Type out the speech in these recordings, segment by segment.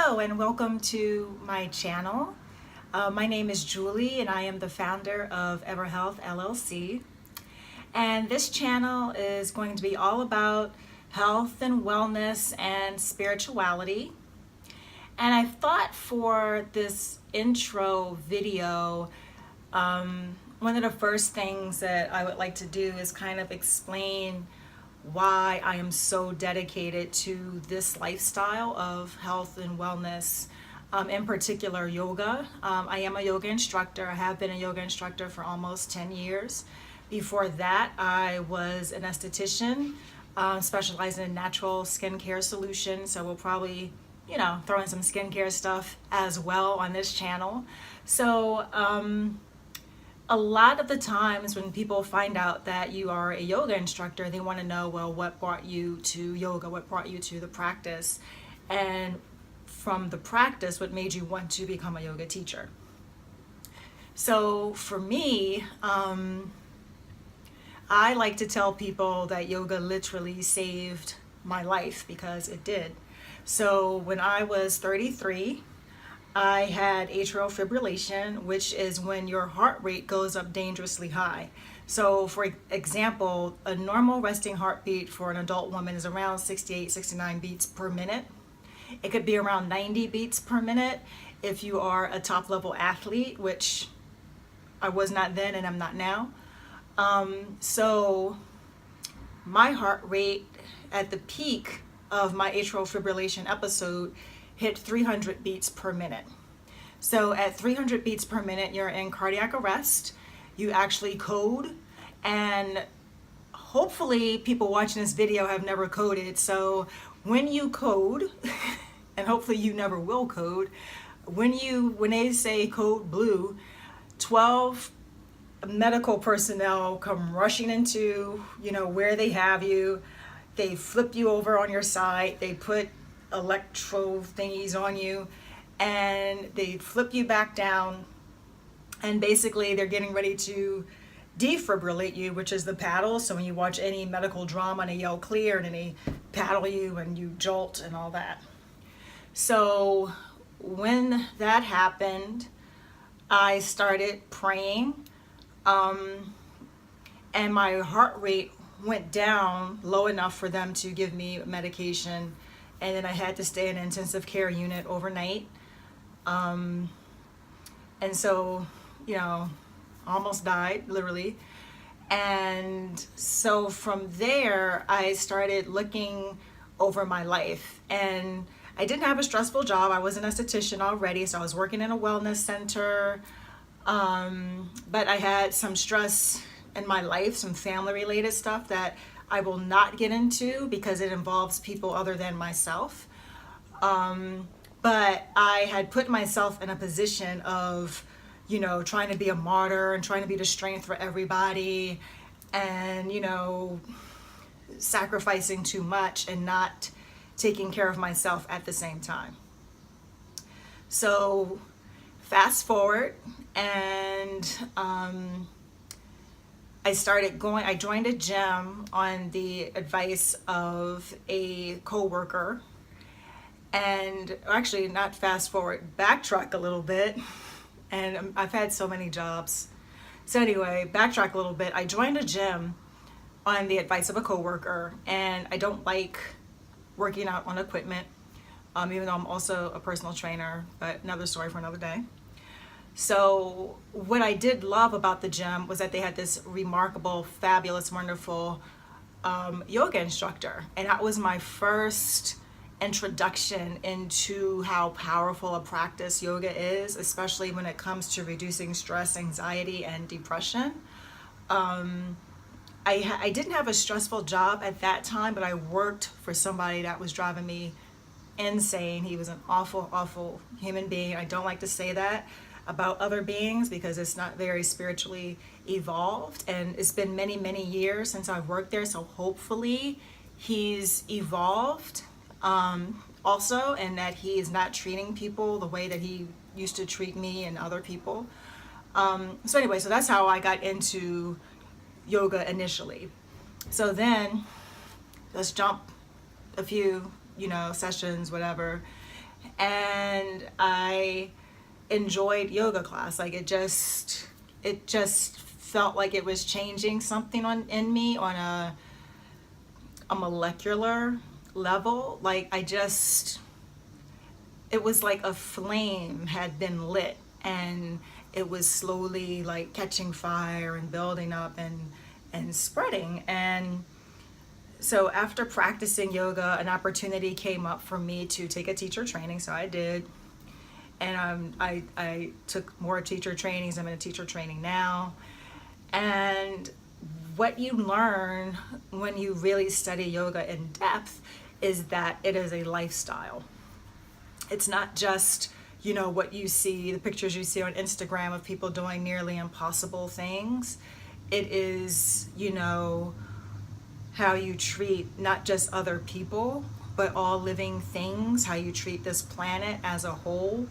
Hello and welcome to my channel. My name is Julie and I am the founder of EverHealth LLC. And this channel is going to be all about health and wellness and spirituality. And I thought for this intro video, one of the first things that I would like to do is kind of explain why I am so dedicated to this lifestyle of health and wellness, in particular yoga. I am a yoga instructor. I have been a yoga instructor for almost 10 years. Before that, I was an esthetician, specializing in natural skincare solutions. So we'll probably, throw in some skincare stuff as well on this channel. So, a lot of the times when people find out that you are a yoga instructor, they want to know, well, what brought you to yoga? What brought you to the practice? And from the practice, what made you want to become a yoga teacher? So for me, I like to tell people that yoga literally saved my life because it did. So when I was 33, I had atrial fibrillation, which is when your heart rate goes up dangerously high. So for example, a normal resting heartbeat for an adult woman is around 68, 69 beats per minute. It could be around 90 beats per minute if you are a top level athlete, which I was not then and I'm not now. So my heart rate at the peak of my atrial fibrillation episode hit 300 beats per minute. So at 300 beats per minute, you're in cardiac arrest. You actually code, and hopefully people watching this video have never coded. So when you code, and hopefully you never will code, when they say code blue, 12 medical personnel come rushing into, where they have you. They flip you over on your side. They put electro thingies on you and they flip you back down, and basically they're getting ready to defibrillate you, which is the paddle. So when you watch any medical drama and they yell clear and then they paddle you and you jolt and all that. So when that happened, I started praying, and my heart rate went down low enough for them to give me medication. And then I had to stay in an intensive care unit overnight. And so, almost died, literally. And so from there, I started looking over my life. And I didn't have a stressful job. I was an esthetician already, so I was working in a wellness center. But I had some stress in my life, some family-related stuff that I will not get into because it involves people other than myself. But I had put myself in a position of, trying to be a martyr and trying to be the strength for everybody and, sacrificing too much and not taking care of myself at the same time. So fast forward, and I joined a gym on the advice of a coworker. And actually, not fast forward, backtrack a little bit. And I've had so many jobs. So anyway, backtrack a little bit. I joined a gym on the advice of a coworker, and I don't like working out on equipment, even though I'm also a personal trainer, but another story for another day. So what I did love about the gym was that they had this remarkable, fabulous, wonderful yoga instructor. And that was my first introduction into how powerful a practice yoga is, especially when it comes to reducing stress, anxiety, and depression. I didn't have a stressful job at that time, but I worked for somebody that was driving me insane. He was an awful, awful human being. I don't like to say that about other beings because it's not very spiritually evolved, and it's been many, many years since I've worked there, so hopefully he's evolved also, and that he is not treating people the way that he used to treat me and other people. So anyway, so that's how I got into yoga initially. So then let's jump a few, sessions, whatever. and I enjoyed yoga class. Like it just felt like it was changing something in me on a molecular level. Like it was like a flame had been lit, and it was slowly like catching fire and building up and spreading. And so after practicing yoga, an opportunity came up for me to take a teacher training, so I did. And I took more teacher trainings. I'm in a teacher training now. And what you learn when you really study yoga in depth is that it is a lifestyle. It's not just, what you see, the pictures you see on Instagram of people doing nearly impossible things. It is, how you treat not just other people, but all living things, how you treat this planet as a whole,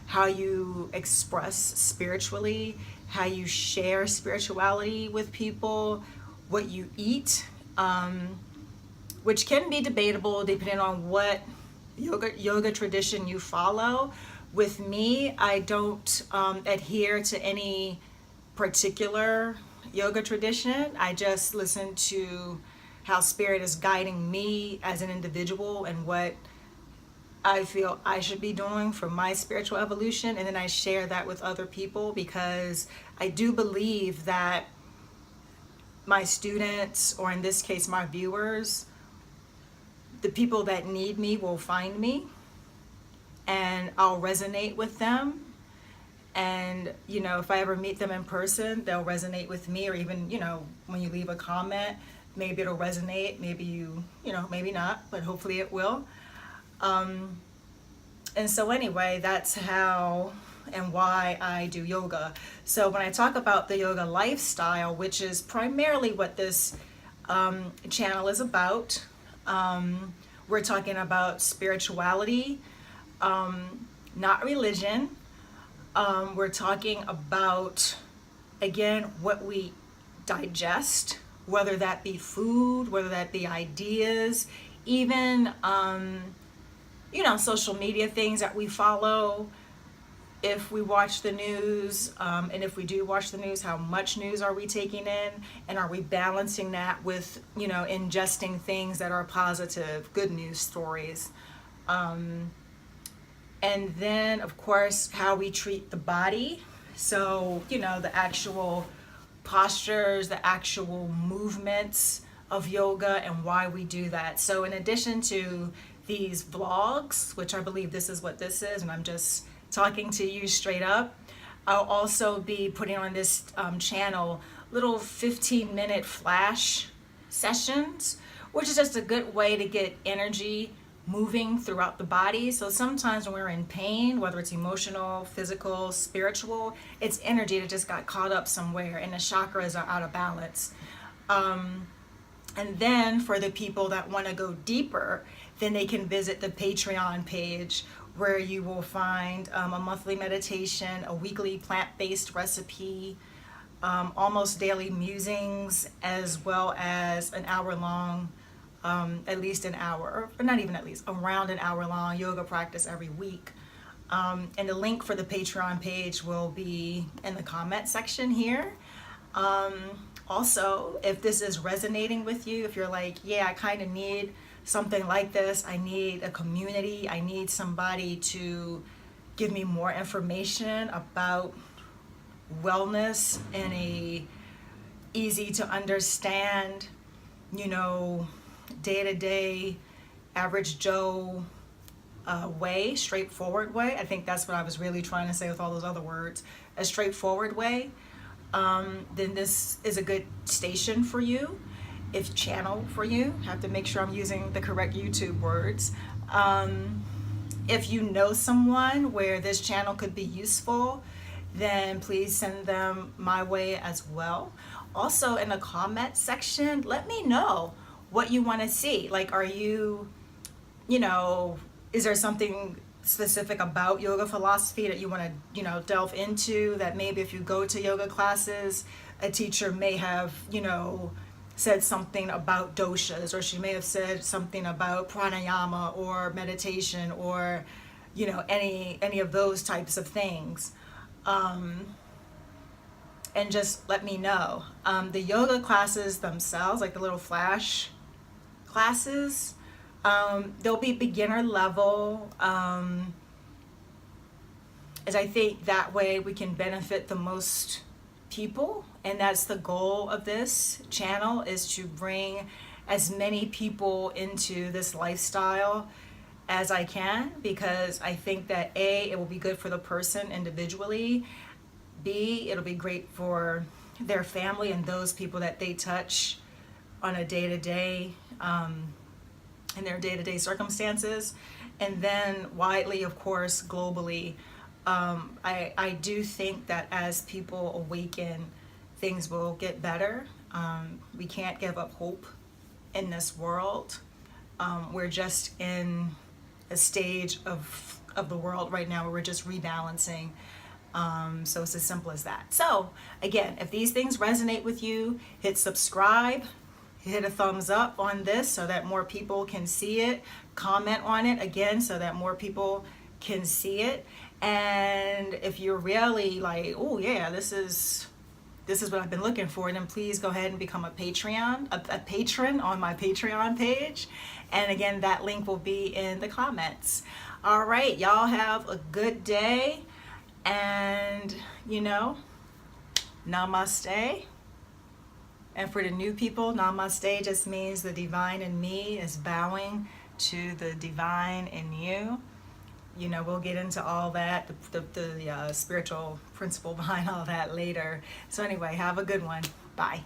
how you express spiritually, how you share spirituality with people, what you eat, which can be debatable depending on what yoga tradition you follow. With me, I don't adhere to any particular yoga tradition. I just listen to how spirit is guiding me as an individual and what I feel I should be doing for my spiritual evolution, and then I share that with other people, because I do believe that my students, or in this case my viewers, the people that need me will find me, and I'll resonate with them. And if I ever meet them in person, they'll resonate with me. Or even when you leave a comment, maybe it'll resonate, maybe maybe not, but hopefully it will. And so anyway, that's how and why I do yoga. So when I talk about the yoga lifestyle, which is primarily what this channel is about, we're talking about spirituality, not religion. We're talking about, again, what we digest, whether that be food, whether that be ideas, even social media things that we follow. If we watch the news, and if we do watch the news, how much news are we taking in, and are we balancing that with ingesting things that are positive, good news stories. And then of course how we treat the body. So the actual postures, the actual movements of yoga, and why we do that. So in addition to these vlogs, which I believe this is what this is, and I'm just talking to you straight up, I'll also be putting on this channel little 15-minute flash sessions, which is just a good way to get energy moving throughout the body. So sometimes when we're in pain, whether it's emotional, physical, spiritual, it's energy that just got caught up somewhere, and the chakras are out of balance. And then for the people that want to go deeper, then they can visit the Patreon page, where you will find a monthly meditation, a weekly plant-based recipe, almost daily musings, as well as an hour-long, at least an hour, or not even at least, around an hour-long yoga practice every week. And the link for the Patreon page will be in the comment section here. Also, if this is resonating with you, if you're like, yeah, I kind of need something like this, I need a community, I need somebody to give me more information about wellness in a easy to understand, day-to-day, average Joe way, straightforward way. I think that's what I was really trying to say with all those other words, a straightforward way. Then this is a good station for you. If channel for you, have to make sure I'm using the correct YouTube words. If you know someone where this channel could be useful, then please send them my way as well. Also in the comment section, let me know what you want to see. Like, are you, is there something specific about yoga philosophy that you want to, delve into, that maybe if you go to yoga classes, a teacher may have, said something about doshas, or she may have said something about pranayama or meditation, or any of those types of things. And just let me know. The yoga classes themselves, like the little flash classes, they'll be beginner level, as I think that way we can benefit the most people, and that's the goal of this channel, is to bring as many people into this lifestyle as I can, because I think that A, it will be good for the person individually, B, it'll be great for their family and those people that they touch on a day-to-day, in their day-to-day circumstances, and then widely, of course, globally. I do think that as people awaken, things will get better. We can't give up hope in this world. We're just in a stage of the world right now where we're just rebalancing. So it's as simple as that. So again, if these things resonate with you, hit subscribe, hit a thumbs up on this so that more people can see it. Comment on it again so that more people can see it. And if you're really like, oh yeah, this is what I've been looking for, then please go ahead and become a patron on my Patreon page. And again, that link will be in the comments. All right, y'all have a good day. And, namaste. And for the new people, namaste just means the divine in me is bowing to the divine in you. We'll get into all that, the spiritual principle behind all that later. So anyway, have a good one. Bye.